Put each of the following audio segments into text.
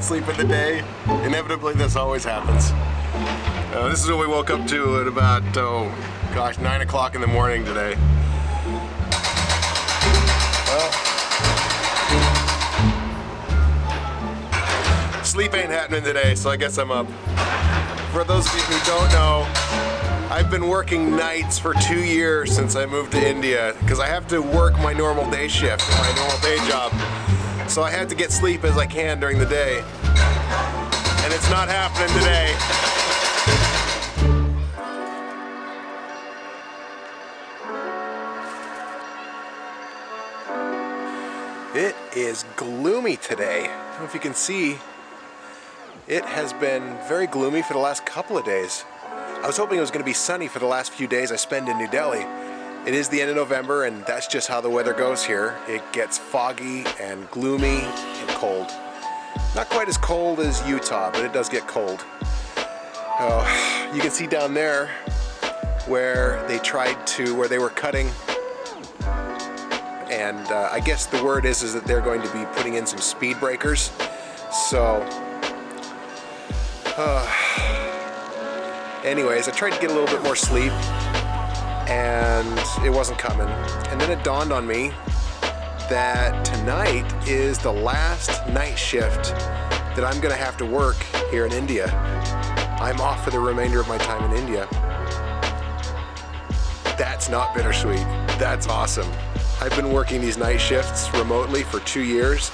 sleep in the day. Inevitably, this always happens. This is what we woke up to at about, 9 o'clock in the morning today. Well, sleep ain't happening today, so I guess I'm up. For those of you who don't know, I've been working nights for 2 years since I moved to India because I have to work my normal day shift, my normal day job. So I have to get sleep as I can during the day. And it's not happening today. It is gloomy today. I don't know if you can see. It has been very gloomy for the last couple of days. I was hoping it was going to be sunny for the last few days I spent in New Delhi. It is the end of November and that's just how the weather goes here. It gets foggy and gloomy and cold. Not quite as cold as Utah, but it does get cold. You can see down there where they were cutting, and I guess the word is that they're going to be putting in some speed breakers. So, anyways, I tried to get a little bit more sleep and it wasn't coming. And then it dawned on me that tonight is the last night shift that I'm gonna have to work here in India. I'm off for the remainder of my time in India. That's not bittersweet. That's awesome. I've been working these night shifts remotely for 2 years.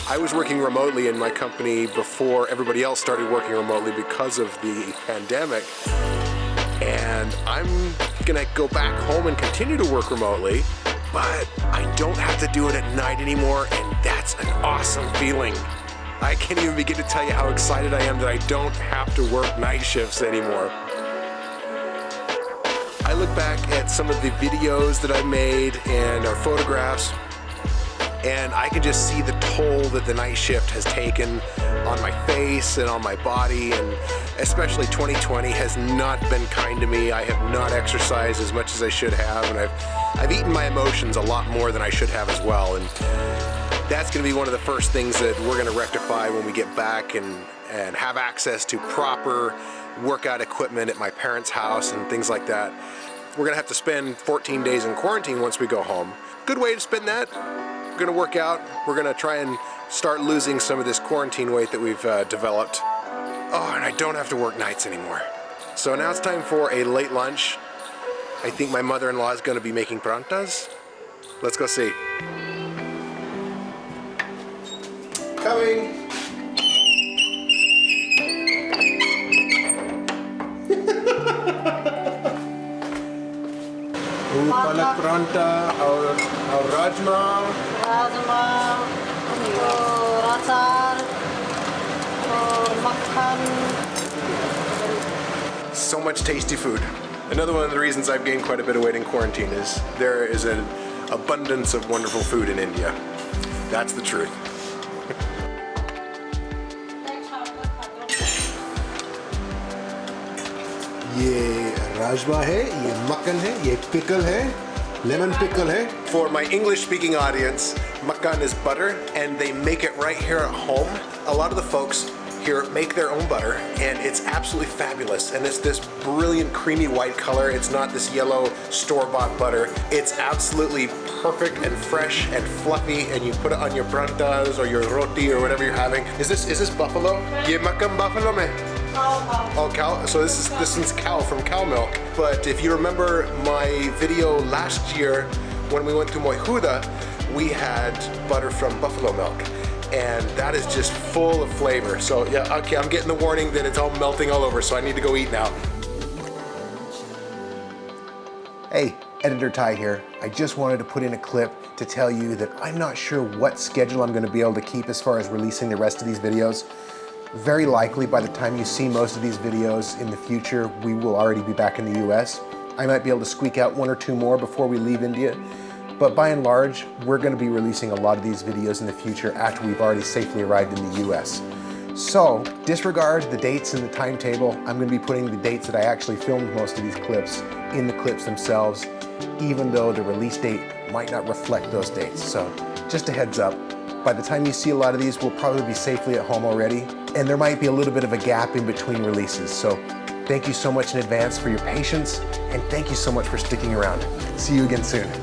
I was working remotely in my company before everybody else started working remotely because of the pandemic. And I'm gonna go back home and continue to work remotely, but I don't have to do it at night anymore, and that's an awesome feeling. I can't even begin to tell you how excited I am that I don't have to work night shifts anymore. I look back at some of the videos that I made and our photographs, and I can just see the toll that the night shift has taken on my face and on my body, and especially 2020 has not been kind to me. I have not exercised as much as I should have, and I've eaten my emotions a lot more than I should have as well, and that's going to be one of the first things that we're going to rectify when we get back and have access to proper workout equipment at my parents' house and things like that. We're going to have to spend 14 days in quarantine once we go home. Good way to spend that. We're going to work out. We're going to try and start losing some of this quarantine weight that we've developed. Oh, and I don't have to work nights anymore. So now it's time for a late lunch. I think my mother-in-law is going to be making prantas. Let's go see. Coming. Palak pranta और rajma और अचार और मक्खन. So much tasty food. Another one of the reasons I've gained quite a bit of weight in quarantine is there is an abundance of wonderful food in India. That's the truth. ये राजमा है, ये मक्खन है, ये pickle है, lemon pickle है. For my English-speaking audience, makkan is butter, and they make it right here at home. A lot of the folks here make their own butter, and it's absolutely fabulous. And it's this brilliant creamy white color. It's not this yellow store-bought butter. It's absolutely perfect and fresh and fluffy, and you put it on your prantas or your roti or whatever you're having. Is this buffalo? Ye makkan buffalo mein? Oh, cow. So this is cow from cow milk. But if you remember my video last year when we went to Moihuda, we had butter from buffalo milk, and that is just full of flavor. So yeah, okay, I'm getting the warning that it's all melting all over, so I need to go eat now. Hey, Editor Ty here. I just wanted to put in a clip to tell you that I'm not sure what schedule I'm going to be able to keep as far as releasing the rest of these videos. Very likely by the time you see most of these videos in the future, we will already be back in the US. I might be able to squeak out 1 or 2 more before we leave India, but by and large, we're going to be releasing a lot of these videos in the future after we've already safely arrived in the US. So disregard the dates in the timetable. I'm going to be putting the dates that I actually filmed most of these clips in the clips themselves, even though the release date might not reflect those dates. So just a heads up. By the time you see a lot of these, we'll probably be safely at home already, and there might be a little bit of a gap in between releases. So thank you so much in advance for your patience, and thank you so much for sticking around. See you again soon.